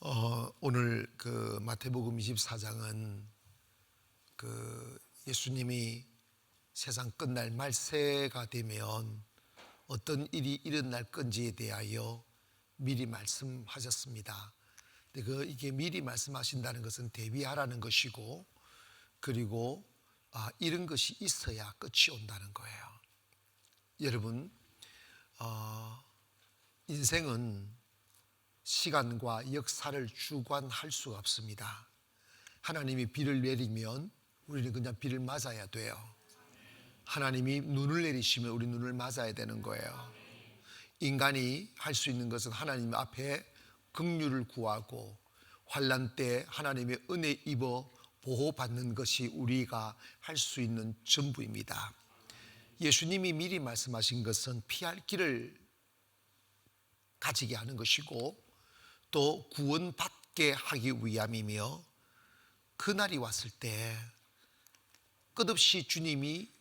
오늘 그 마태복음 24장은 예수님이 세상 끝날 말세가 되면 어떤 일이 일어날 건지에 대하여 미리 말씀하셨습니다. 근데 이게 미리 말씀하신다는 것은 대비하라는 것이고, 그리고 이런 것이 있어야 끝이 온다는 거예요. 여러분, 인생은 시간과 역사를 주관할 수가 없습니다. 하나님이 비를 내리면 우리는 그냥 비를 맞아야 돼요. 하나님이 눈을 내리시면 우리 눈을 맞아야 되는 거예요. 인간이 할 수 있는 것은 하나님 앞에 긍휼을 구하고 환난 때 하나님의 은혜 입어 보호받는 것이 우리가 할 수 있는 전부입니다. 예수님이 미리 말씀하신 것은 피할 길을 가지게 하는 것이고 또 구원받게 하기 위함이며, 그날이 왔을 때 끝없이 주님이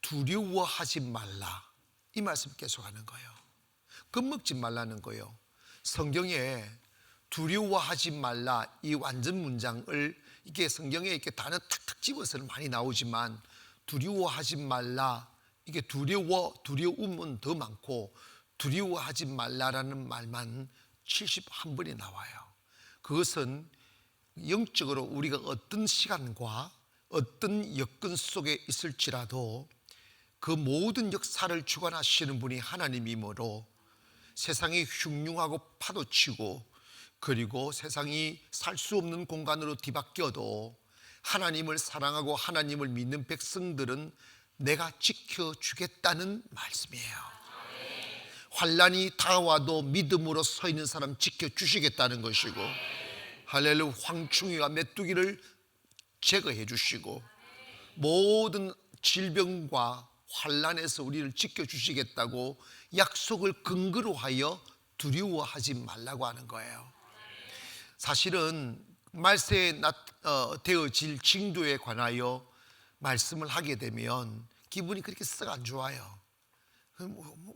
두려워하지 말라, 이 말씀 계속하는 거예요. 겁먹지 말라는 거예요. 성경에 두려워하지 말라 이 완전 문장을, 이게 성경에 이렇게 단어 탁탁 집어서는 많이 나오지만 두려워하지 말라, 이게 두려움은 더 많고 두려워하지 말라라는 말만 71번이 나와요. 그것은 영적으로 우리가 어떤 시간과 어떤 여건 속에 있을지라도 그 모든 역사를 주관하시는 분이 하나님이므로 세상이 흉흉하고 파도치고 그리고 세상이 살 수 없는 공간으로 뒤바뀌어도 하나님을 사랑하고 하나님을 믿는 백성들은 내가 지켜주겠다는 말씀이에요. 환난이 다가와도 믿음으로 서 있는 사람 지켜주시겠다는 것이고, 할렐루야, 황충이와 메뚜기를 제거해 주시고 모든 질병과 환난에서 우리를 지켜주시겠다고 약속을 근거로 하여 두려워하지 말라고 하는 거예요. 사실은 말세에 되어질 징조에 관하여 말씀을 하게 되면 기분이 그렇게 썩 안 좋아요.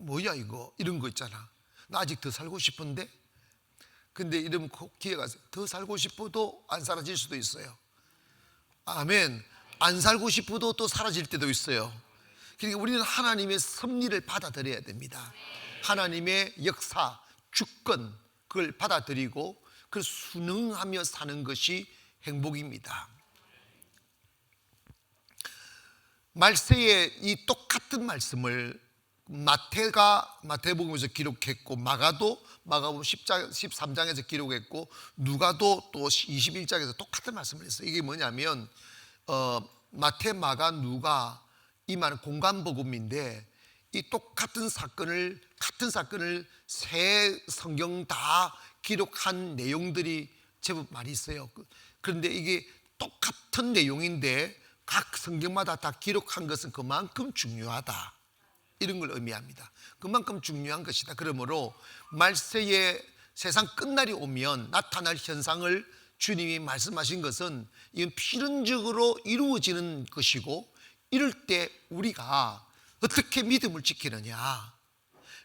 뭐야 이거, 이런 거 있잖아. 나 아직 더 살고 싶은데, 근데 이러면 기회가 더 살고 싶어도 안 사라질 수도 있어요. 아멘. 안 살고 싶어도 또 사라질 때도 있어요. 그러니까 우리는 하나님의 섭리를 받아들여야 됩니다. 하나님의 역사, 주권, 그걸 받아들이고 그걸 순응하며 사는 것이 행복입니다. 말세에 이 똑같은 말씀을 마태복음에서 기록했고, 마가복음 13장에서 기록했고, 누가도 또 21장에서 똑같은 말씀을 했어요. 이게 뭐냐면 마태, 마가, 누가 이 말은 공간복음인데, 이 똑같은 사건을 같은 사건을 세 성경 다 기록한 내용들이 제법 많이 있어요. 그런데 이게 똑같은 내용인데 각 성경마다 다 기록한 것은 그만큼 중요하다, 이런 걸 의미합니다. 그만큼 중요한 것이다. 그러므로 말세에 세상 끝날이 오면 나타날 현상을 주님이 말씀하신 것은 이건 필연적으로 이루어지는 것이고, 이럴 때 우리가 어떻게 믿음을 지키느냐.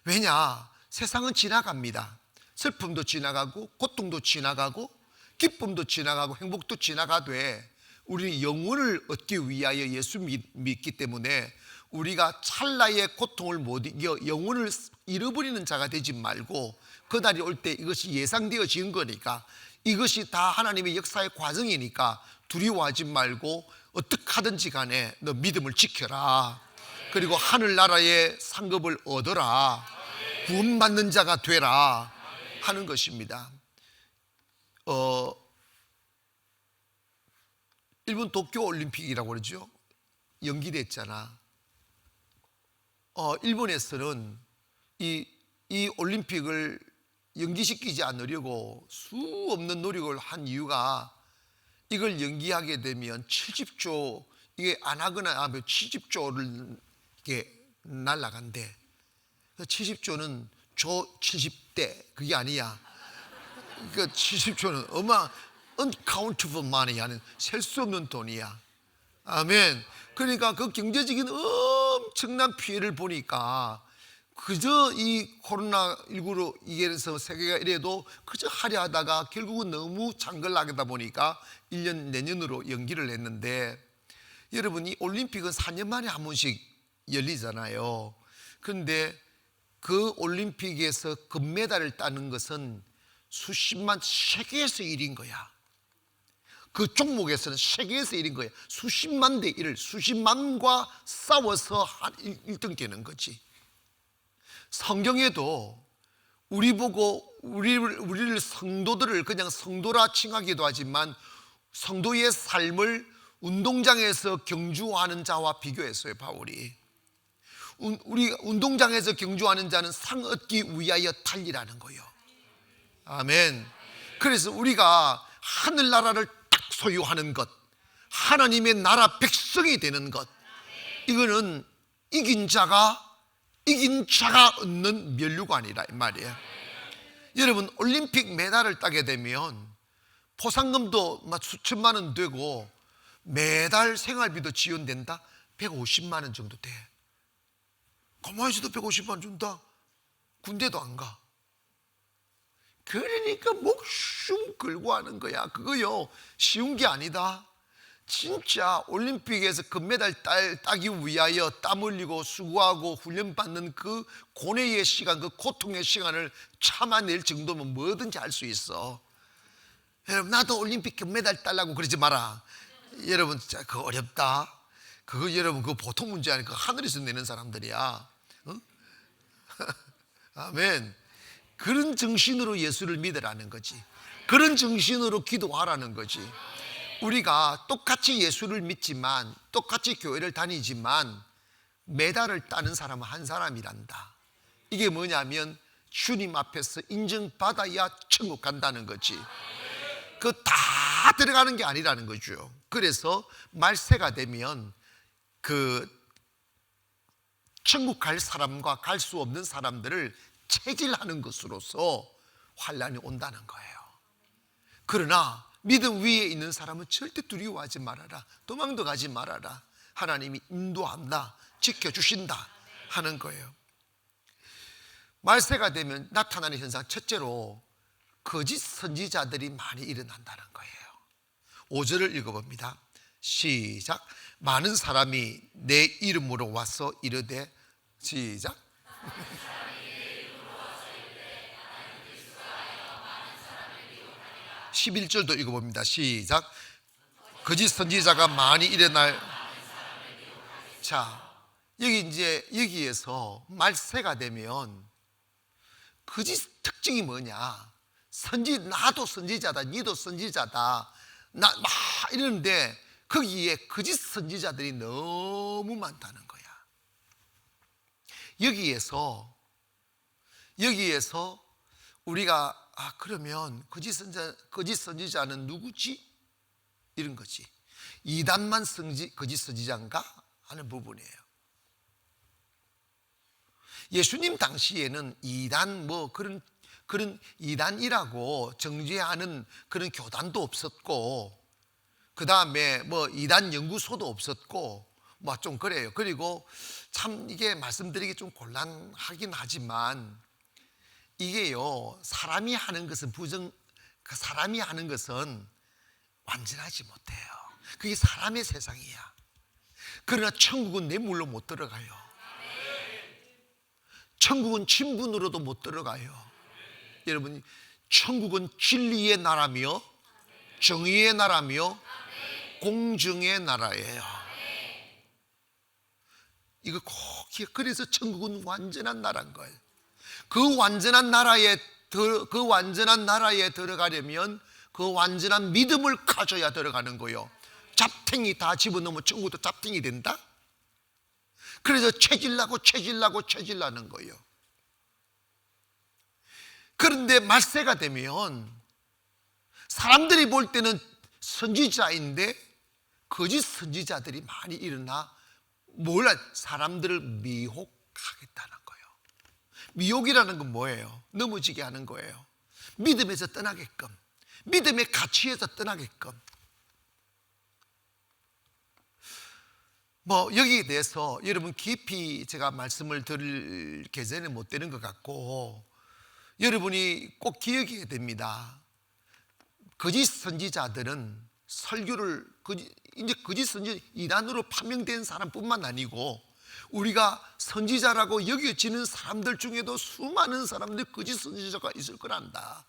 왜냐, 세상은 지나갑니다. 슬픔도 지나가고 고통도 지나가고 기쁨도 지나가고 행복도 지나가되 우리는 영혼을 얻기 위하여 예수 믿기 때문에 우리가 찰나의 고통을 못 이겨 영혼을 잃어버리는 자가 되지 말고, 그날이 올 때 이것이 예상되어진 거니까, 이것이 다 하나님의 역사의 과정이니까 두려워하지 말고 어떻게 하든지 간에 너 믿음을 지켜라. 그리고 하늘나라의 상급을 얻어라. 구원받는 자가 되라 하는 것입니다. 일본 도쿄올림픽이라고 그러죠. 연기됐잖아. 일본에서는 이 올림픽을 연기시키지 않으려고 수 없는 노력을 한 이유가, 이걸 연기하게 되면 70조, 이게 안 하거나 하면 70조를 이렇게 날아간대. 70조는 조 70대 그게 아니야. 그러니까 70조는 uncountable money, 하는 셀 수 없는 돈이야. 아멘. 그러니까 그 경제적인 엄청난 피해를 보니까 그저 이 코로나19로 이게서 세계가 이래도 그저 하려 하다가 결국은 너무 장글나게다 보니까 1년 내년으로 연기를 했는데, 여러분이 올림픽은 4년 만에 한 번씩 열리잖아요. 그런데 그 올림픽에서 금메달을 따는 것은 수십만, 세계에서 1인 거야. 그 종목에서는 세계에서 1인 거야. 수십만 대 1을 수십만과 싸워서 1등 되는 거지. 성경에도 우리 보고 우리를 성도들을 그냥 성도라 칭하기도 하지만 성도의 삶을 운동장에서 경주하는 자와 비교했어요, 바울이. 우리 운동장에서 경주하는 자는 상 얻기 위하여 달리라는 거예요. 아멘. 그래서 우리가 하늘나라를 딱 소유하는 것, 하나님의 나라 백성이 되는 것, 이거는 이긴 자가 얻는 면류관이라 이 말이에요. 여러분, 올림픽 메달을 따게 되면 포상금도 막 수천만 원 되고 매달 생활비도 지원된다. 150만 원 정도 돼. 가만히 있어도 150만 원 준다. 군대도 안 가. 그러니까 목숨 걸고 하는 거야. 그거요, 쉬운 게 아니다. 진짜 올림픽에서 금메달 따기 위하여 땀 흘리고 수고하고 훈련받는 그 고뇌의 시간, 그 고통의 시간을 참아낼 정도면 뭐든지 할 수 있어. 여러분, 나도 올림픽 금메달 따려고 그러지 마라. 여러분, 진짜 그거 어렵다. 그거 여러분, 그거 보통 문제 아니고 하늘에서 내는 사람들이야. 응? 아멘. 그런 정신으로 예수를 믿으라는 거지. 그런 정신으로 기도하라는 거지. 우리가 똑같이 예수를 믿지만, 똑같이 교회를 다니지만 메달을 따는 사람은 한 사람이란다. 이게 뭐냐면 주님 앞에서 인정받아야 천국 간다는 거지. 그 다 들어가는 게 아니라는 거죠. 그래서 말세가 되면 그 천국 갈 사람과 갈 수 없는 사람들을 체질하는 것으로서 환란이 온다는 거예요. 그러나 믿음 위에 있는 사람은 절대 두려워하지 말아라. 도망도 가지 말아라. 하나님이 인도한다, 지켜주신다 하는 거예요. 말세가 되면 나타나는 현상, 첫째로 거짓 선지자들이 많이 일어난다는 거예요. 5절을 읽어봅니다. 시작. 많은 사람이 내 이름으로 와서 이르되, 시작. 11절도 읽어봅니다. 시작. 거짓 선지자가 많이 일어날. 자, 여기에서 말세가 되면 거짓 특징이 뭐냐? 나도 선지자다, 니도 선지자다, 나 막 이러는데 거기에 거짓 선지자들이 너무 많다는 거야. 여기에서 우리가 그러면 거짓 선지자는 누구지? 이런 거지. 이단만 거짓 선지자인가 하는 부분이에요. 예수님 당시에는 이단 그런 이단이라고 정죄하는 그런 교단도 없었고, 그 다음에 이단 연구소도 없었고, 좀 그래요. 그리고 참 이게 말씀드리기 좀 곤란하긴 하지만, 이게요, 사람이 하는 것은 완전하지 못해요. 그게 사람의 세상이야. 그러나 천국은 뇌물로 못 들어가요. 천국은 친분으로도 못 들어가요. 여러분, 천국은 진리의 나라며 정의의 나라며 공정의 나라예요. 이거 꼭 그래서 천국은 완전한 나라인 거예요. 그 완전한 나라에 들어가려면 그 완전한 믿음을 가져야 들어가는 거예요. 잡탱이 다 집어넣으면 천국도 잡탱이 된다? 그래서 체질나는 거예요. 그런데 말세가 되면 사람들이 볼 때는 선지자인데 거짓 선지자들이 많이 일어나 사람들을 미혹하겠다는 거예요. 미혹이라는 건 뭐예요? 넘어지게 하는 거예요. 믿음에서 떠나게끔, 믿음의 가치에서 떠나게끔. 뭐 여기에 대해서 여러분 깊이 제가 말씀을 드릴 계제는 못 되는 것 같고, 여러분이 꼭 기억해야 됩니다. 거짓 선지자들은 설교를 이제 거짓 선지자 이단으로 판명된 사람뿐만 아니고 우리가 선지자라고 여겨지는 사람들 중에도 수많은 사람들 거짓 선지자가 있을 거란다.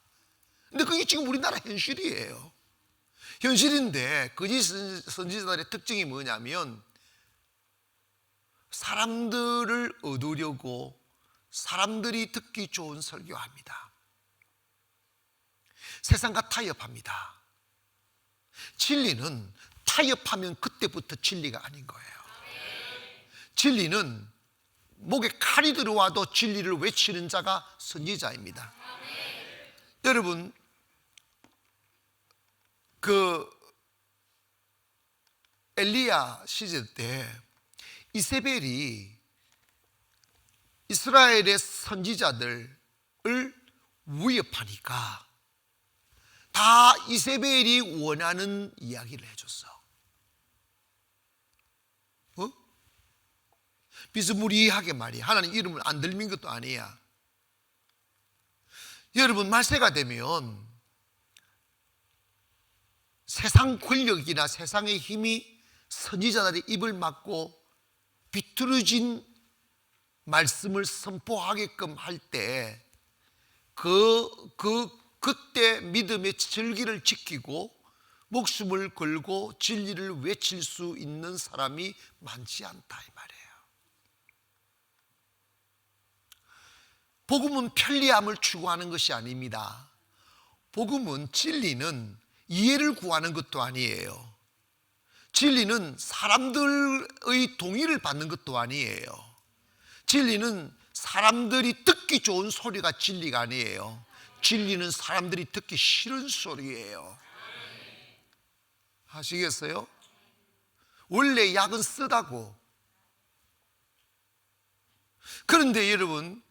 근데 그게 지금 우리나라 현실이에요. 현실인데 거짓 선지자들의 특징이 뭐냐면 사람들을 얻으려고 사람들이 듣기 좋은 설교합니다. 세상과 타협합니다. 진리는 타협하면 그때부터 진리가 아닌 거예요. 진리는 목에 칼이 들어와도 진리를 외치는 자가 선지자입니다. 여러분, 그 엘리야 시절 때 이세벨이 이스라엘의 선지자들을 위협하니까 다 이세벨이 원하는 이야기를 해줬어. 비스무리하게 말이야. 하나님 이름을 안 들민 것도 아니야. 여러분, 말세가 되면 세상 권력이나 세상의 힘이 선지자들의 입을 막고 비뚤어진 말씀을 선포하게끔 할 때 그때 믿음의 절기를 지키고 목숨을 걸고 진리를 외칠 수 있는 사람이 많지 않다 이 말이에요. 복음은 편리함을 추구하는 것이 아닙니다. 복음은, 진리는 이해를 구하는 것도 아니에요. 진리는 사람들의 동의를 받는 것도 아니에요. 진리는 사람들이 듣기 좋은 소리가 진리가 아니에요. 진리는 사람들이 듣기 싫은 소리예요. 아시겠어요? 원래 약은 쓰다고. 그런데 여러분,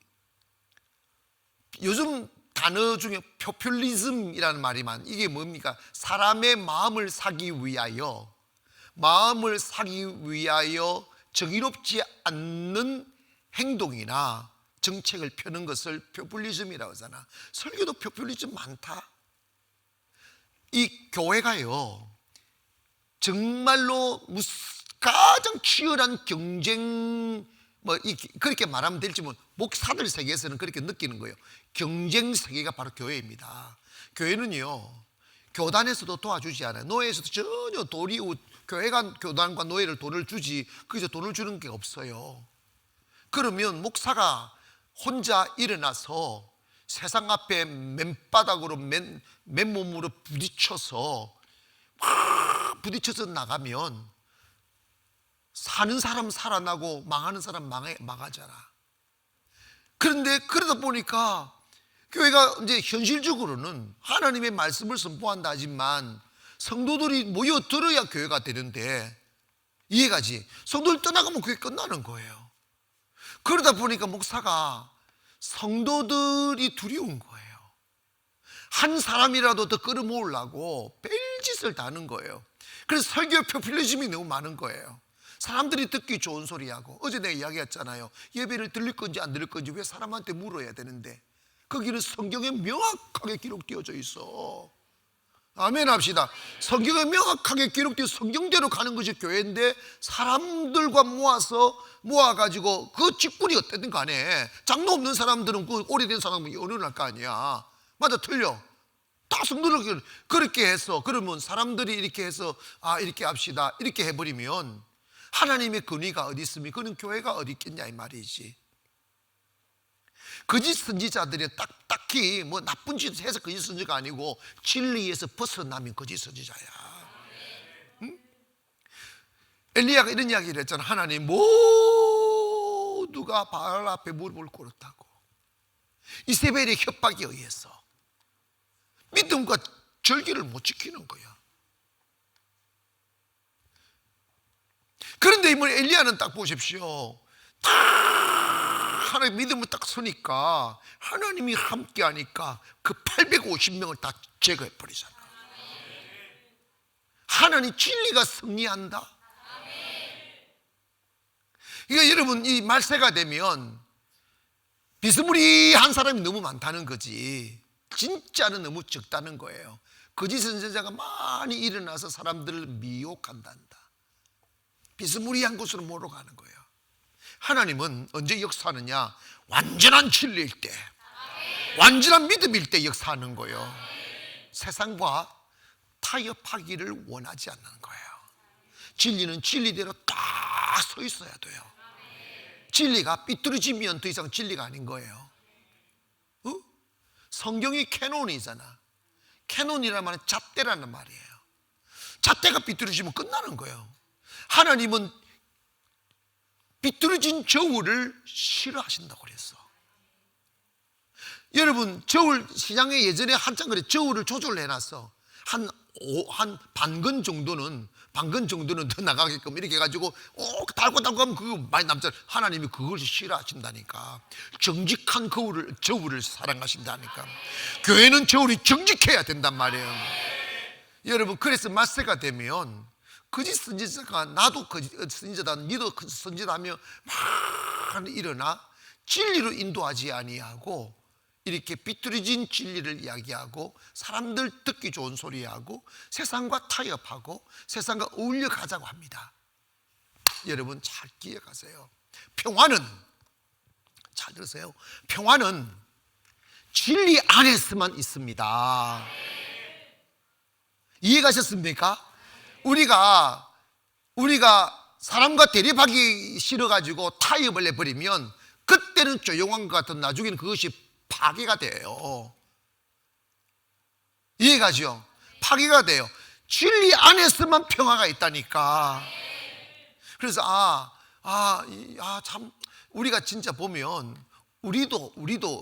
요즘 단어 중에 포퓰리즘이라는 말이 이게 뭡니까? 사람의 마음을 사기 위하여 정의롭지 않는 행동이나 정책을 펴는 것을 포퓰리즘이라고 하잖아. 설교도 포퓰리즘 많다. 이 교회가요, 정말로 가장 치열한 경쟁, 그렇게 말하면 될지 목사들 세계에서는 그렇게 느끼는 거예요. 경쟁 세계가 바로 교회입니다. 교회는요, 교단에서도 도와주지 않아요. 노예에서도 전혀 교회가 교단과 노예를 돈을 주지, 거기서 돈을 주는 게 없어요. 그러면 목사가 혼자 일어나서 세상 앞에 맨바닥으로 맨몸으로 부딪혀서 나가면 사는 사람 살아나고 망하는 사람 망하잖아. 그런데 그러다 보니까 교회가 이제 현실적으로는 하나님의 말씀을 선포한다 하지만 성도들이 모여 들어야 교회가 되는데, 이해가지? 성도들 떠나가면 그게 끝나는 거예요. 그러다 보니까 목사가 성도들이 두려운 거예요. 한 사람이라도 더 끌어모으려고 별짓을 다 하는 거예요. 그래서 설교 포퓰리즘이 너무 많은 거예요. 사람들이 듣기 좋은 소리하고, 어제 내가 이야기했잖아요. 예배를 들릴 건지 안 들릴 건지 왜 사람한테 물어야 되는데, 거기는 성경에 명확하게 기록되어져 있어. 아멘 합시다. 성경에 명확하게 기록되어 성경대로 가는 것이 교회인데, 사람들과 모아가지고 그 직분이 어쨌든 간에 장로 없는 사람들은, 그 오래된 사람은 연연할 거 아니야. 맞아, 틀려. 다 성도를 그렇게 해서, 그러면 사람들이 이렇게 해서 이렇게 합시다 이렇게 해버리면 하나님의 권위가 어디 있습니까? 그는 교회가 어디 있겠냐 이 말이지. 거짓 선지자들이 딱히 나쁜 짓 해서 거짓 선지자가 아니고 진리에서 벗어나면 거짓 선지자야. 응? 엘리야가 이런 이야기를 했잖아. 하나님 모두가 바알 앞에 무릎을 꿇었다고. 이세벨의 협박에 의해서 믿음과 절기를 못 지키는 거야. 그런데 이번 엘리야는 딱 보십시오. 하나님 믿음을 딱 서니까 하나님이 함께 하니까 그 850명을 다 제거해 버리잖아. 하나님 진리가 승리한다. 그러니까 여러분, 이 말세가 되면 비스무리한 사람이 너무 많다는 거지 진짜는 너무 적다는 거예요. 거짓 선지자가 많이 일어나서 사람들을 미혹한단다. 비스무리한 곳으로 몰아가는 거예요. 하나님은 언제 역사하느냐? 완전한 진리일 때, 완전한 믿음일 때 역사하는 거예요. 세상과 타협하기를 원하지 않는 거예요. 진리는 진리대로 딱 서 있어야 돼요. 진리가 삐뚤어지면 더 이상 진리가 아닌 거예요. 성경이 캐논이잖아. 캐논이라는 말은 잣대라는 말이에요. 잣대가 삐뚤어지면 끝나는 거예요. 하나님은 삐뚤어진 저울을 싫어하신다고 그랬어. 여러분, 저울 시장에 예전에 한참 그래 저울을 조절을 해놨어. 한 반근 정도는 더 나가게끔 이렇게 해가지고 달고 하면 그거 많이 남잖아. 하나님이 그걸 싫어하신다니까. 정직한 저울을 사랑하신다니까. 교회는 저울이 정직해야 된단 말이에요. 여러분, 그래서 말세가 되면 거짓 선지자가 나도 거짓 선지자다, 니도 거짓 선지자다며 막 일어나 진리로 인도하지 아니하고 이렇게 삐뚤어진 진리를 이야기하고 사람들 듣기 좋은 소리하고 세상과 타협하고 세상과 어울려 가자고 합니다. 여러분 잘 기억하세요. 평화는, 잘 들으세요, 평화는 진리 안에서만 있습니다. 이해가셨습니까? 우리가 사람과 대립하기 싫어가지고 타협을 해버리면 그때는 조용한 것 같은 나중에는 그것이 파괴가 돼요. 이해가죠? 파괴가 돼요. 진리 안에서만 평화가 있다니까. 그래서 참 우리가 진짜 보면 우리도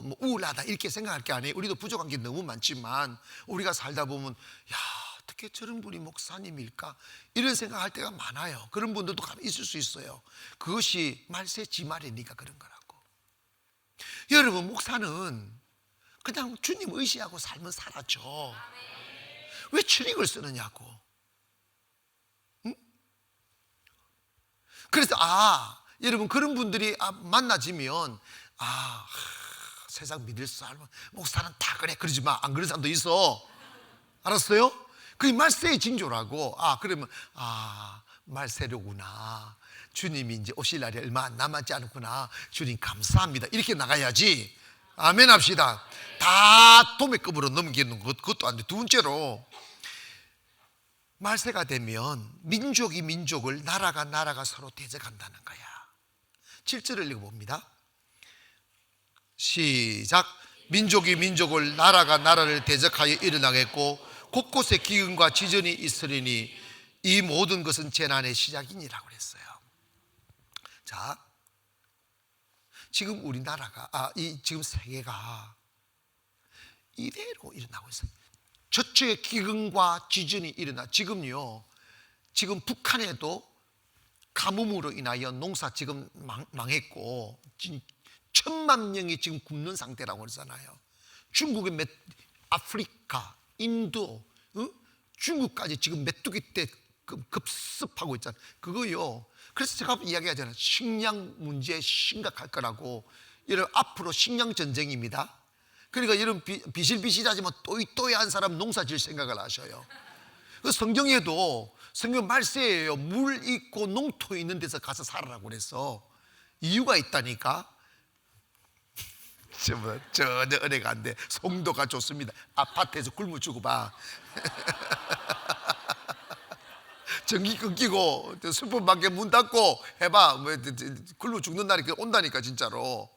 뭐 우울하다 이렇게 생각할 게 아니에요. 우리도 부족한 게 너무 많지만 우리가 살다 보면 어떻게 저런 분이 목사님일까 이런 생각할 때가 많아요. 그런 분들도 있을 수 있어요. 그것이 말세 지말이니까 그런 거라고. 여러분, 목사는 그냥 주님 의지하고 살면 살았죠. 왜 트릭을 쓰느냐고. 응? 그래서 여러분, 그런 분들이 만나지면 세상 믿을 사람 목사는 다 그래 그러지 마. 안 그런 사람도 있어. 알았어요? 그게 말세의 징조라고. 그러면 말세로구나. 주님이 이제 오실 날이 얼마 남았지 않았구나. 주님 감사합니다. 이렇게 나가야지. 아멘 합시다. 다 도매급으로 넘기는 그것도 안 돼. 두 번째로, 말세가 되면 민족이 민족을, 나라가 서로 대적한다는 거야. 7절을 읽어봅니다. 시작. 민족이 민족을, 나라가 나라를 대적하여 일어나겠고 곳곳에 기근과 지전이 있으리니 이 모든 것은 재난의 시작이니라고 그랬어요. 자, 지금 우리나라가 지금 세계가 이대로 일어나고 있어요. 저쪽에 기근과 지전이 일어나. 지금 북한에도 가뭄으로 인하여 농사 지금 망했고 1,000만 명이 지금 굶는 상태라고 그러잖아요. 중국의 아프리카, 인도, 중국까지 지금 메뚜기 때 급습하고 있잖아요. 그거요. 그래서 제가 이야기하잖아요. 식량 문제 심각할 거라고. 여러분, 앞으로 식량 전쟁입니다. 그러니까 여러분, 비실비실하지만 또이또이한 사람 농사 질 생각을 하셔요. 그 성경에도 성경 말세예요. 물 있고 농토 있는 데서 가서 살아라고 그래서 이유가 있다니까. 전혀 은혜가 안 돼. 송도가 좋습니다. 아파트에서 굶어 죽어 봐. 전기 끊기고 술집밖에 문 닫고 해봐. 굶어 죽는 날이 온다니까 진짜로.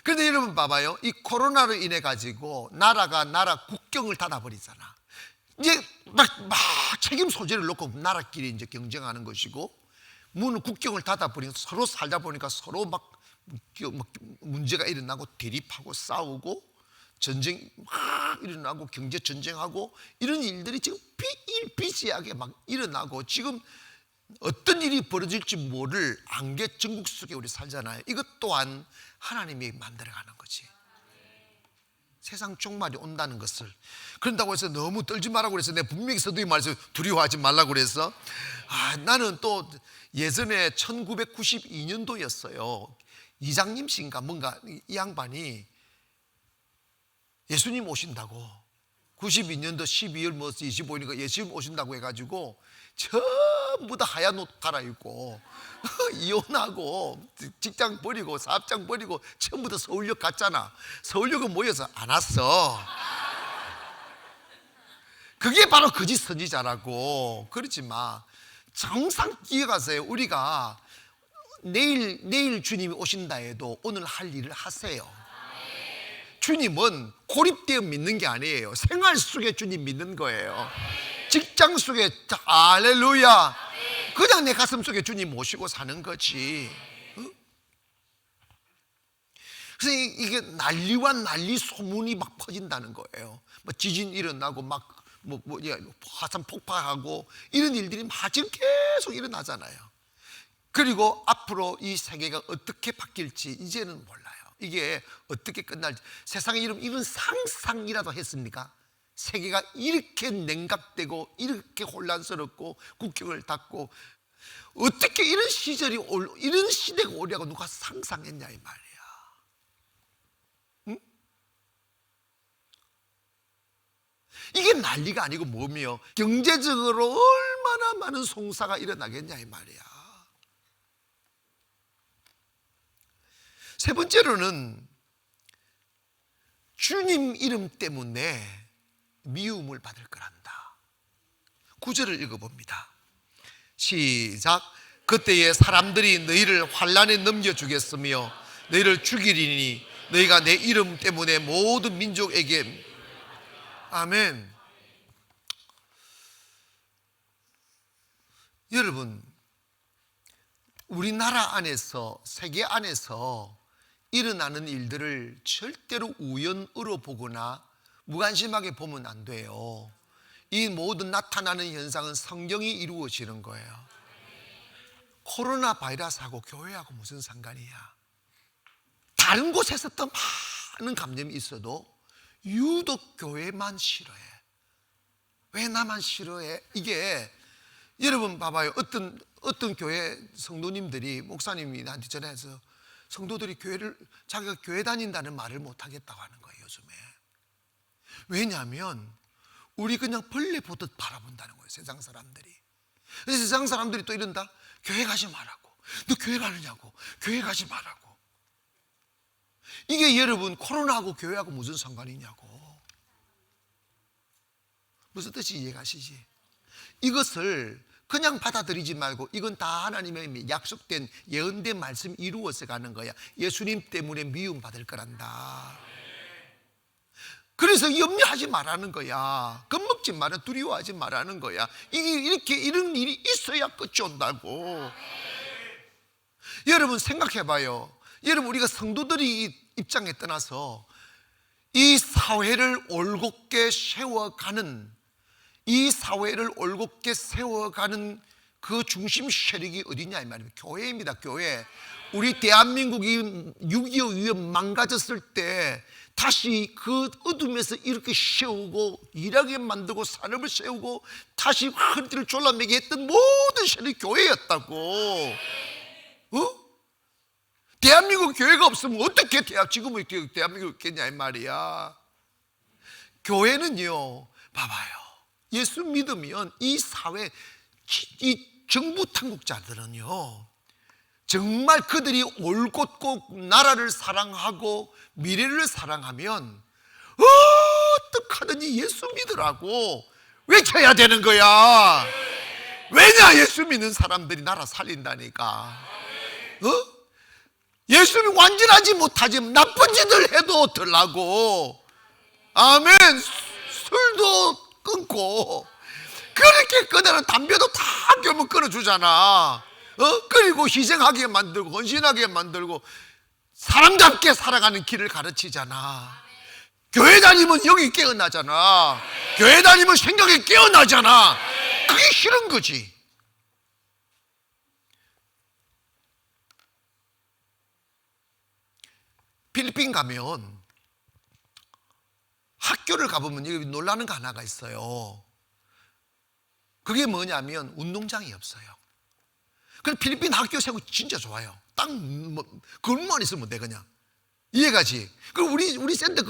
그런데 여러분 봐봐요. 이 코로나로 인해 가지고 나라 국경을 닫아버리잖아. 이제 막 책임 소재를 놓고 나라끼리 이제 경쟁하는 것이고, 국경을 닫아버리니까 서로 살다 보니까 서로 막 문제가 일어나고 대립하고 싸우고 전쟁 막 일어나고 경제 전쟁하고 이런 일들이 지금 비일비재하게 막 일어나고, 지금 어떤 일이 벌어질지 모를 안개 전국 속에 우리 살잖아요. 이것 또한 하나님이 만들어가는 거지. 세상 종말이 온다는 것을. 그런다고 해서 너무 떨지 말라고 그래서 내가 분명히 서두에 말해서 두려워하지 말라고 그래서 나는 또 예전에 1992년도였어요. 이장님 씨인가 뭔가 이 양반이 예수님 오신다고 92년도 12월 25일인가 예수님 오신다고 해가지고 전부 다 하얀 옷 갈아입고 이혼하고 직장 버리고 사업장 버리고 전부 다 서울역 갔잖아. 서울역은 모여서 안 왔어. 그게 바로 거짓 선지자라고. 그러지 마. 항상 기억하세요. 우리가 내일 주님이 오신다 해도 오늘 할 일을 하세요. 주님은 고립되어 믿는 게 아니에요. 생활 속에 주님 믿는 거예요. 직장 속에 할렐루야. 그냥 내 가슴 속에 주님 모시고 사는 거지. 그래서 이게 난리와 난리 소문이 막 퍼진다는 거예요. 뭐 지진 일어나고 막 화산 폭발하고 이런 일들이 막 지금 계속 일어나잖아요. 그리고 앞으로 이 세계가 어떻게 바뀔지 이제는 몰라요. 이게 어떻게 끝날지. 세상에 이런 상상이라도 했습니까? 세계가 이렇게 냉각되고 이렇게 혼란스럽고 국경을 닫고 어떻게 이런 시대가 오리라고 누가 상상했냐 이 말이야. 응? 이게 난리가 아니고 뭐며 경제적으로 얼마나 많은 송사가 일어나겠냐 이 말이야. 세 번째로는 주님 이름 때문에 미움을 받을 거란다. 9절을 읽어봅니다. 시작. 그때에 사람들이 너희를 환난에 넘겨주겠으며 너희를 죽이리니 너희가 내 이름 때문에 모든 민족에게. 아멘. 여러분, 우리나라 안에서 세계 안에서 일어나는 일들을 절대로 우연으로 보거나 무관심하게 보면 안 돼요. 이 모든 나타나는 현상은 성경이 이루어지는 거예요. 코로나 바이러스하고 교회하고 무슨 상관이야? 다른 곳에서 더 많은 감염이 있어도 유독 교회만 싫어해. 왜 나만 싫어해? 이게 여러분 봐봐요. 어떤 교회 성도님들이 목사님이 나한테 전화해서 성도들이 자기가 교회 다닌다는 말을 못 하겠다고 하는 거예요, 요즘에. 왜냐하면 우리 그냥 벌레 보듯 바라본다는 거예요, 세상 사람들이. 그래서 세상 사람들이 또 이런다. 교회 가지 말라고. 너 교회 가느냐고. 교회 가지 말라고. 이게 여러분 코로나하고 교회하고 무슨 상관이냐고. 무슨 뜻인지 이해가시지? 이것을 그냥 받아들이지 말고 이건 다 하나님의 약속된 예언된 말씀이 이루어져 가는 거야. 예수님 때문에 미움받을 거란다. 그래서 염려하지 말라는 거야. 겁먹지 마라. 두려워하지 말라는 거야. 이런 일이 있어야 끝이 온다고. 여러분 생각해봐요. 여러분 우리가 성도들이 입장에 떠나서 이 사회를 올곧게 세워가는 그 중심 세력이 어디냐 이 말입니다. 교회입니다. 교회. 우리 대한민국이 6.25 이후에 망가졌을 때 다시 그 어둠에서 이렇게 세우고 일하게 만들고 산업을 세우고 다시 허리를 졸라매게 했던 모든 세력이 교회였다고. 대한민국 교회가 없으면 어떻게 지금의 대한민국이 있겠냐 이 말이야. 교회는요 봐봐요. 예수 믿으면 이 사회 이 정부 당국자들은요 정말 그들이 올곧고 나라를 사랑하고 미래를 사랑하면 어떡하든지 예수 믿으라고 외쳐야 되는 거야. 왜냐? 예수 믿는 사람들이 나라 살린다니까. 예수는 완전하지 못하지만 나쁜 짓을 해도 덜라고. 아멘. 술도 끊고 그렇게 끊으면 담배도 다 결국 끊어주잖아. 그리고 희생하게 만들고 헌신하게 만들고 사람답게 살아가는 길을 가르치잖아. 교회 다니면 영이 깨어나잖아. 교회 다니면 생각이 깨어나잖아. 그게 싫은 거지. 필리핀 가면 학교를 가보면 여기 놀라는 거 하나가 있어요. 그게 뭐냐면 운동장이 없어요. 그래서 필리핀 학교 세우기 진짜 좋아요. 땅 그것만 있으면 돼 그냥. 이해가지? 그리고 우리 센터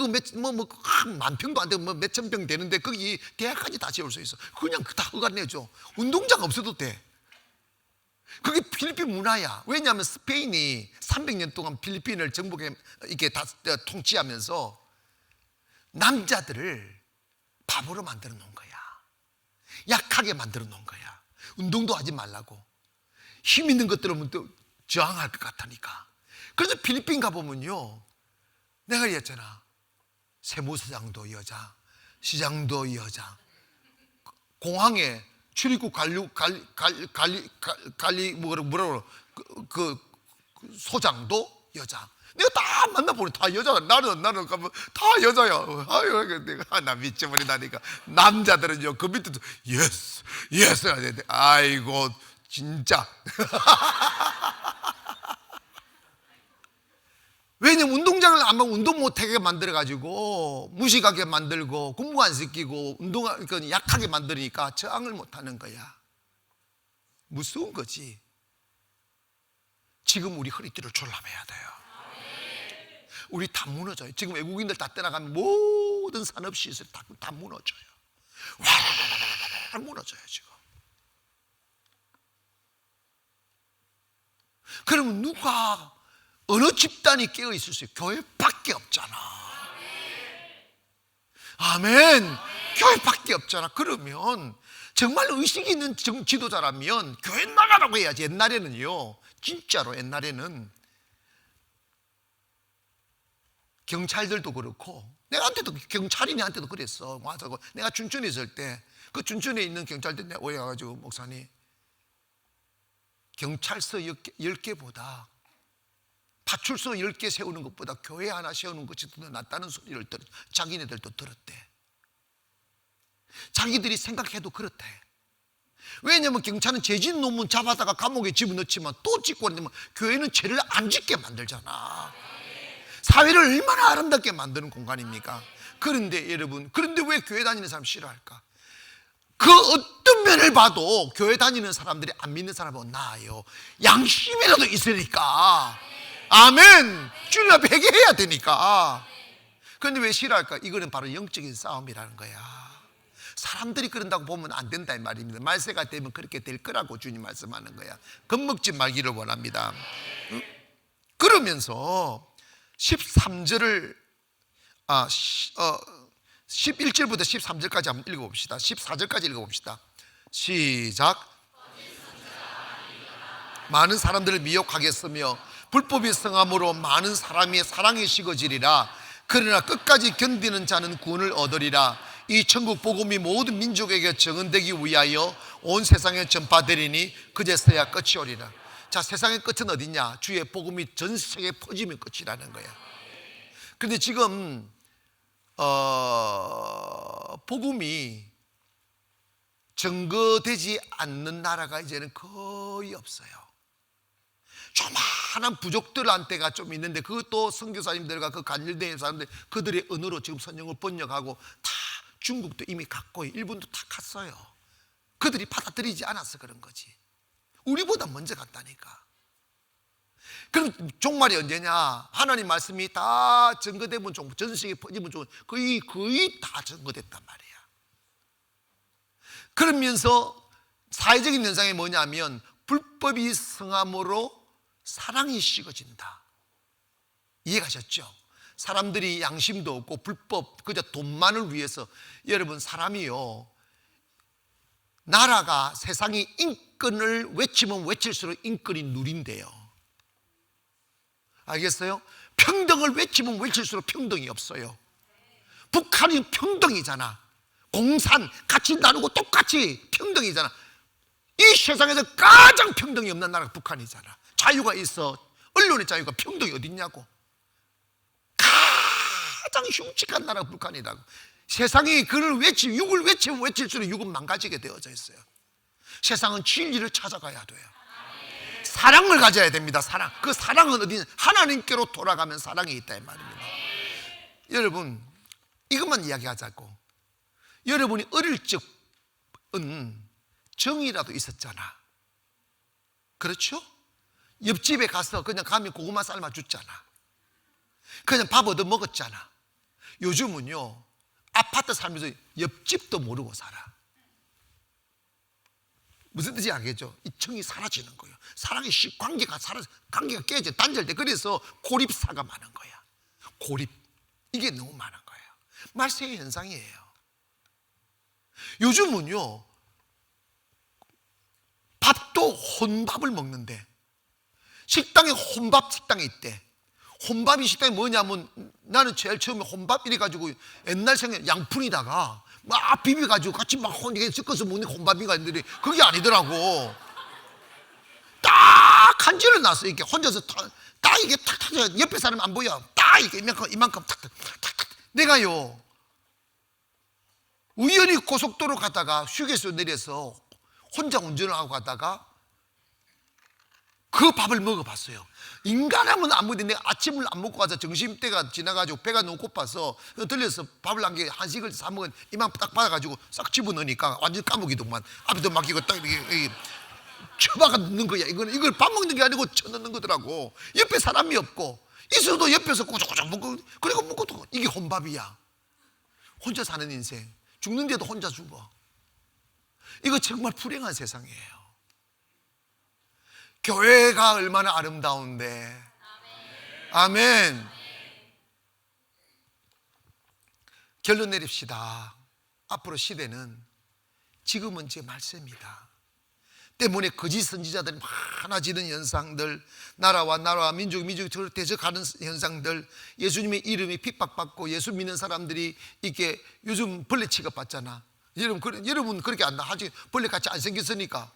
만 평도 안 되고 몇천 평 되는데 거기 대학까지 다 지을 수 있어. 그냥 다 허가 내줘. 운동장 없어도 돼. 그게 필리핀 문화야. 왜냐하면 스페인이 300년 동안 필리핀을 정복해 이렇게 다 통치하면서 남자들을 바보로 만들어 놓은 거야. 약하게 만들어 놓은 거야. 운동도 하지 말라고. 힘 있는 것들은 또 저항할 것 같으니까. 그래서 필리핀 가보면요, 내가 얘기했잖아. 세무서장도 여자, 시장도 여자, 공항에 출입국 그 소장도 여자. 내가 다 만나보니 다 여자야. 나는 가면 다 여자야. 아유, 내가 나 미쳐버리다니까. 남자들은요, 그 밑에도 예스 해야 돼. 아이고, 진짜. 왜냐면 운동장을 안 하면 운동 못하게 만들어가지고 무식하게 만들고 공부 안 시키고 약하게 만드니까 저항을 못하는 거야. 무서운 거지. 지금 우리 허리띠를 졸라매야 돼요. 우리 다 무너져요. 지금 외국인들 다 떠나가면 모든 산업시설 다 무너져요. 와, 무너져요 지금. 그러면 누가 어느 집단이 깨어 있을 수 있어요? 교회밖에 없잖아. 아멘. 교회밖에 없잖아. 그러면 정말 의식이 있는 지도자라면 교회 나가라고 해야지. 옛날에는요, 진짜로 옛날에는 경찰들도 그렇고, 경찰인한테도 그랬어. 와서 내가 춘천에 있을 때 그 춘천에 있는 경찰들 내가 오해가지고, 목사님, 경찰서 10개보다 파출소 10개 세우는 것보다 교회 하나 세우는 것이 더 낫다는 소리를 자기네들도 들었대. 자기들이 생각해도 그렇대. 왜냐하면 경찰은 죄진 놈은 잡아다가 감옥에 집어넣지만 또 짓고 하면 교회는 죄를 안 짓게 만들잖아. 사회를 얼마나 아름답게 만드는 공간입니까? 그런데 여러분, 왜 교회 다니는 사람 싫어할까? 그 어떤 면을 봐도 교회 다니는 사람들이 안 믿는 사람보다 나아요. 양심이라도 있으니까. 아멘. 주님 앞에 회개해야 되니까. 그런데 왜 싫어할까? 이거는 바로 영적인 싸움이라는 거야. 사람들이 그런다고 보면 안 된다 이 말입니다. 말세가 되면 그렇게 될 거라고 주님 말씀하는 거야. 겁먹지 말기를 원합니다. 그러면서 13절을 11절부터 13절까지 한번 읽어봅시다. 14절까지 읽어봅시다. 시작. 많은 사람들을 미혹하겠으며 불법이 성함으로 많은 사람이 사랑이 식어지리라. 그러나 끝까지 견디는 자는 구원을 얻으리라. 이 천국 복음이 모든 민족에게 증언되기 위하여 온 세상에 전파되리니 그제서야 끝이 오리라. 자, 세상의 끝은 어디냐? 주의 복음이 전 세계에 퍼지면 끝이라는 거야. 그런데 지금 복음이 증거되지 않는 나라가 이제는 거의 없어요. 조만한 부족들한테가 좀 있는데, 그것도 선교사님들과 그 간절된 사람들, 그들의 언어로 지금 성경을 번역하고 다 중국도 이미 갔고 일본도 다 갔어요. 그들이 받아들이지 않아서 그런 거지. 우리보다 먼저 갔다니까. 그럼 종말이 언제냐? 하나님 말씀이 다 증거되면 전 세계에 퍼지면 거의 다 증거됐단 말이야. 그러면서 사회적인 현상이 뭐냐면 불법이 성함으로 사랑이 식어진다. 이해가셨죠? 사람들이 양심도 없고 불법, 그저 돈만을 위해서. 여러분, 사람이요, 나라가 세상이 인권을 외치면 외칠수록 인권이 누린대요. 알겠어요? 평등을 외치면 외칠수록 평등이 없어요. 북한이 평등이잖아. 공산 같이 나누고 똑같이 평등이잖아. 이 세상에서 가장 평등이 없는 나라가 북한이잖아. 자유가 있어. 언론의 자유가 평등이 어딨냐고. 가장 흉측한 나라가 북한이라고. 세상이 그를 육을 외치면 외칠수록 육은 망가지게 되어져 있어요. 세상은 진리를 찾아가야 돼요. 사랑을 가져야 됩니다. 사랑. 그 사랑은 어디? 하나님께로 돌아가면 사랑이 있다 이 말입니다. 여러분, 이것만 이야기하자고. 여러분이 어릴 적은 정이라도 있었잖아. 그렇죠? 옆집에 가서 그냥 가면 고구마 삶아 줬잖아. 그냥 밥 얻어 먹었잖아. 요즘은요, 아파트 살면서 옆집도 모르고 살아. 무슨 뜻인지 알겠죠? 이 정이 사라지는 거예요. 사랑의 관계가 관계가 깨져 단절돼. 그래서 고립사가 많은 거야. 고립, 이게 너무 많은 거예요. 말세의 현상이에요. 요즘은요, 밥도 혼밥을 먹는데, 식당에 혼밥 식당이 있대. 혼밥이 식당이 뭐냐면, 나는 제일 처음에 혼밥 이래가지고 옛날 생각 양푼에다가 막 비벼가지고 같이 막 섞어서 먹는 혼밥인가 했는데 그게 아니더라고. 딱 한 줄을 놨어. 이렇게 혼자서 딱 이게 탁탁, 옆에 사람 안 보여. 딱 이렇게 이만큼 탁탁. 내가요, 우연히 고속도로 가다가 휴게소 내려서 혼자 운전을 하고 가다가 그 밥을 먹어봤어요. 인간하면 안 먹는데 내가 아침을 안 먹고 가서 점심때가 지나가지고 배가 너무 고파서 들려서 밥을 한 개 한식을 사 먹은 이만 딱 받아가지고 싹 집어넣으니까 완전 까먹이더만. 앞에도 막히고 딱 이렇게 쳐박아 넣는 거야. 이걸 밥 먹는 게 아니고 쳐넣는 거더라고. 옆에 사람이 없고 있어도 옆에서 꼬적꼬적 먹고, 그리고 먹고 또 이게 혼밥이야. 혼자 사는 인생. 죽는데도 혼자 죽어. 이거 정말 불행한 세상이에요. 교회가 얼마나 아름다운데. 아멘. 결론 내립시다. 앞으로 시대는 지금은 제 말씀입니다. 때문에 거짓 선지자들이 많아지는 현상들, 나라와 민족이 대적하는 현상들, 예수님의 이름이 핍박받고 예수 믿는 사람들이 이게 요즘 벌레 취급받잖아. 여러분 그렇게 안다. 아직 벌레 같이 안 생겼으니까.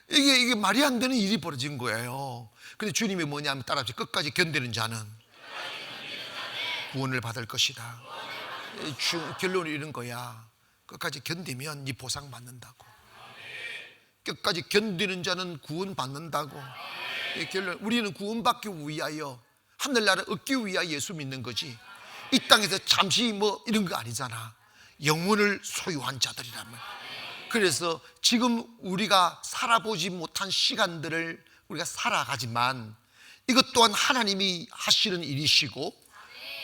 이게 말이 안 되는 일이 벌어진 거예요. 근데 주님이 뭐냐면 따라합시다. 끝까지 견디는 자는 구원을 받을 것이다. 결론이 이런 거야. 끝까지 견디면 네 보상 받는다고. 끝까지 견디는 자는 구원 받는다고. 결론, 우리는 구원받기 위하여, 하늘나라 얻기 위하여 예수 믿는 거지. 이 땅에서 잠시 뭐 이런 거 아니잖아. 영혼을 소유한 자들이라면. 그래서 지금 우리가 살아보지 못한 시간들을 우리가 살아가지만 이것 또한 하나님이 하시는 일이시고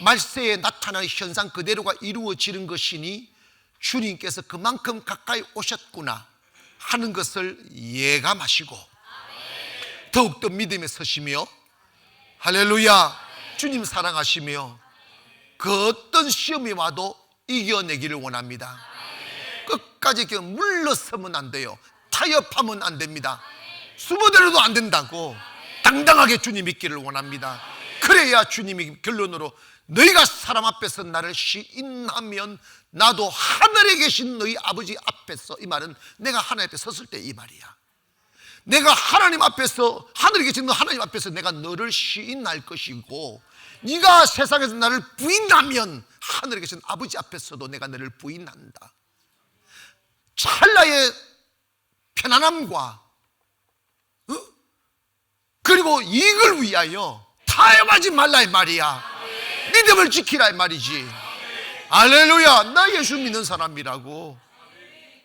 말세에 나타나는 현상 그대로가 이루어지는 것이니 주님께서 그만큼 가까이 오셨구나 하는 것을 예감하시고 더욱더 믿음에 서시며, 할렐루야, 주님 사랑하시며 그 어떤 시험이 와도 이겨내기를 원합니다. 끝까지 물러서면 안 돼요. 타협하면 안 됩니다. 숨어들어도 안 된다고. 당당하게 주님 믿기를 원합니다. 그래야 주님이 결론으로 너희가 사람 앞에서 나를 시인하면 나도 하늘에 계신 너희 아버지 앞에서, 이 말은 내가 하나님 앞에 섰을 때 이 말이야. 내가 하나님 앞에서, 하늘에 계신 너 하나님 앞에서 내가 너를 시인할 것이고, 네가 세상에서 나를 부인하면 하늘에 계신 아버지 앞에서도 내가 너를 부인한다. 찰나의 편안함과 그리고 이익을 위하여 타협하지 말라 이 말이야. 믿음을 지키라 이 말이지. 할렐루야. 나 예수 믿는 사람이라고.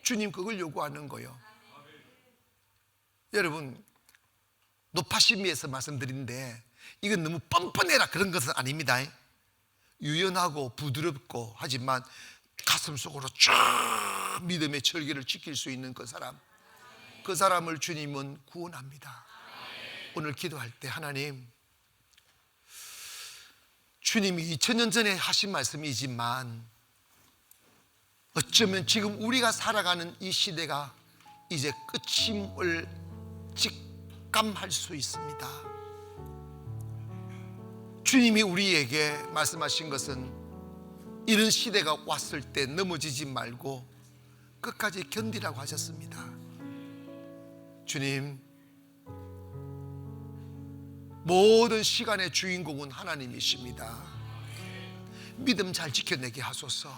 주님 그걸 요구하는 거예요. 여러분, 높아심 위에서 말씀드린데 이건 너무 뻔뻔해라 그런 것은 아닙니다. 유연하고 부드럽고 하지만 가슴 속으로 쫙 믿음의 절기를 지킬 수 있는 그 사람을 주님은 구원합니다. 오늘 기도할 때 하나님, 주님이 2000년 전에 하신 말씀이지만 어쩌면 지금 우리가 살아가는 이 시대가 이제 끝임을 직감할 수 있습니다. 주님이 우리에게 말씀하신 것은 이런 시대가 왔을 때 넘어지지 말고 끝까지 견디라고 하셨습니다. 주님, 모든 시간의 주인공은 하나님이십니다. 믿음 잘 지켜내게 하소서.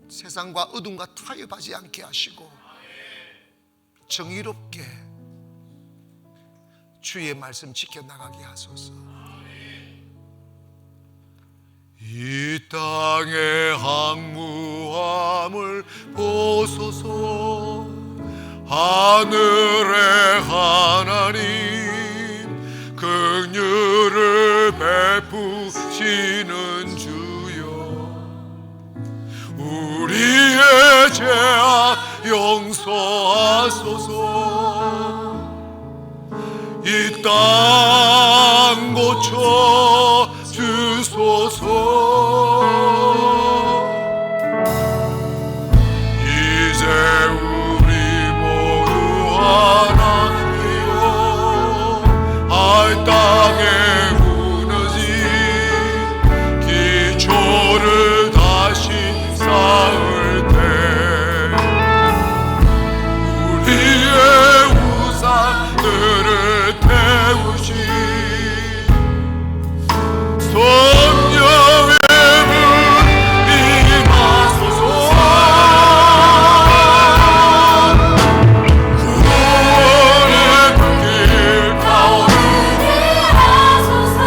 세상과 어둠과 타협하지 않게 하시고 정의롭게 주의 말씀 지켜나가게 하소서. 이 땅의 항무함을 보소서. 하늘의 하나님 긍휼을 베푸시는 주여, 우리의 죄악 용서하소서. 이 땅 고쳐 주소서. 이제 우리 모두 하나 되어 알 땅에 무너진 기초를 다시 쌓을 때 우리의 우상들을 태우시 성령의 물 임하소서. 구원의 길 가오르게 하소서.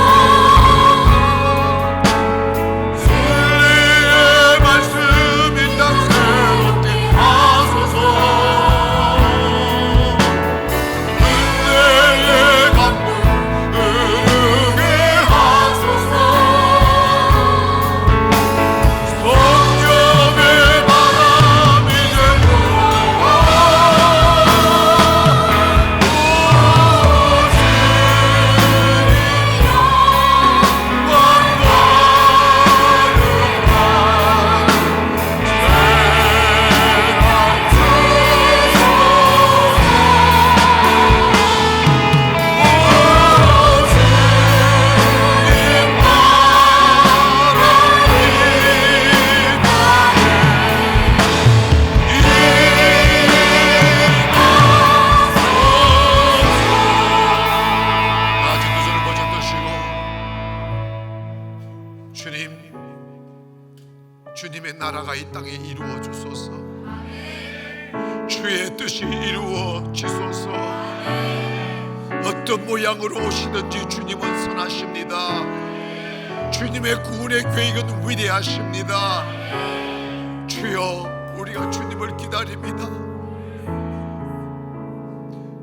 진리의 말씀 이 땅 새롭게 하소서. 은혜의 강물 흐르게 하소서. 성령의 바람 이제 불어와 주님의 나라가 이 땅에 이루어지소서. 주의 뜻이 이루어지소서. 어떤 모양으로 오시든지 주님은 선하십니다. 주님의 구원의 계획은 위대하십니다. 주여, 우리가 주님을 기다립니다.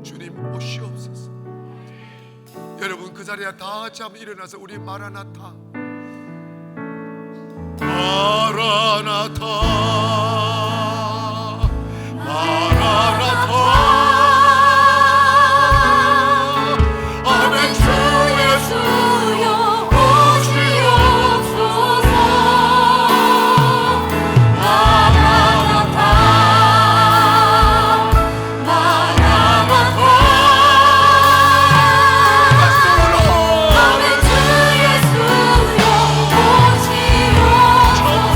주님 오시옵소서. 여러분 그 자리에 다 같이 한번 일어나서 우리 마라나타 마라나타 마라나타 아멘. 주 예수여 오시옵소서. 마라나타 마라나타 아멘. 주 예수여 오시옵소서.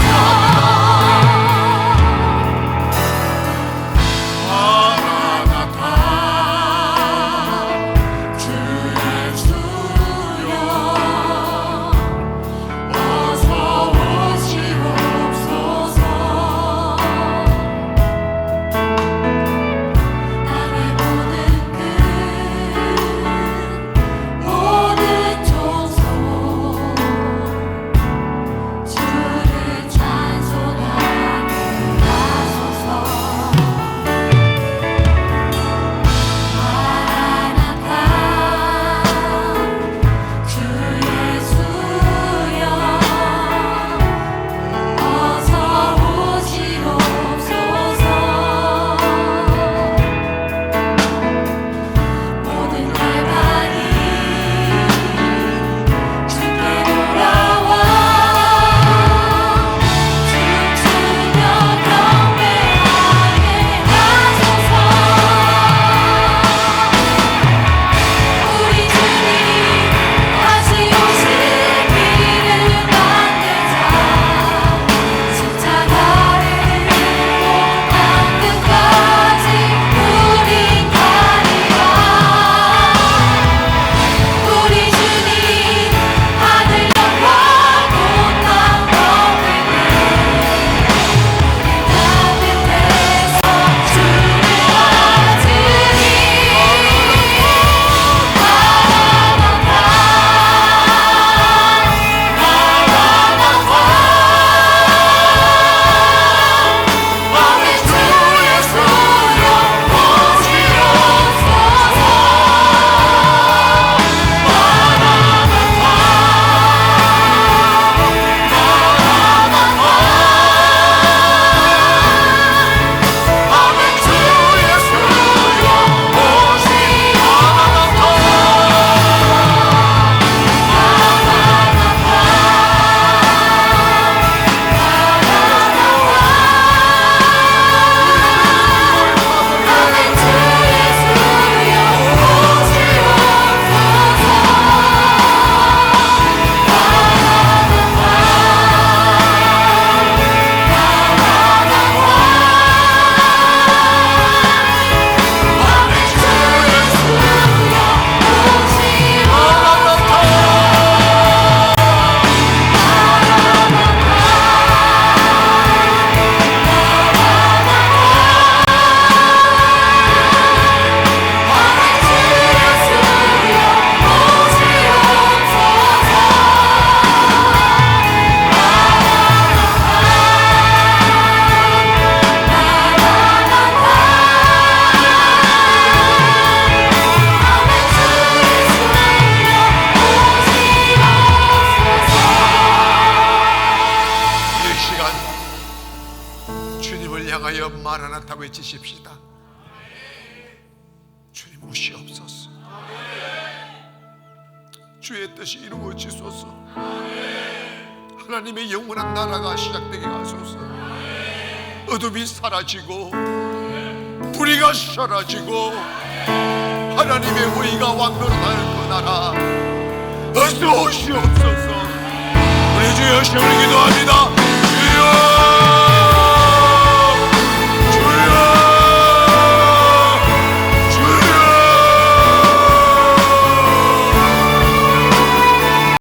주님을 향하여 마라나타 외치십시다. 주님 오시옵소서. 주의 뜻이 이루어지소서. 하나님의 영원한 나라가 시작되게 하소서. 어둠이 사라지고 불의가 사라지고 하나님의 의가 왕노릇하는 그 나라 어서 오시옵소서. 우리 주 여시오를 기도합니다.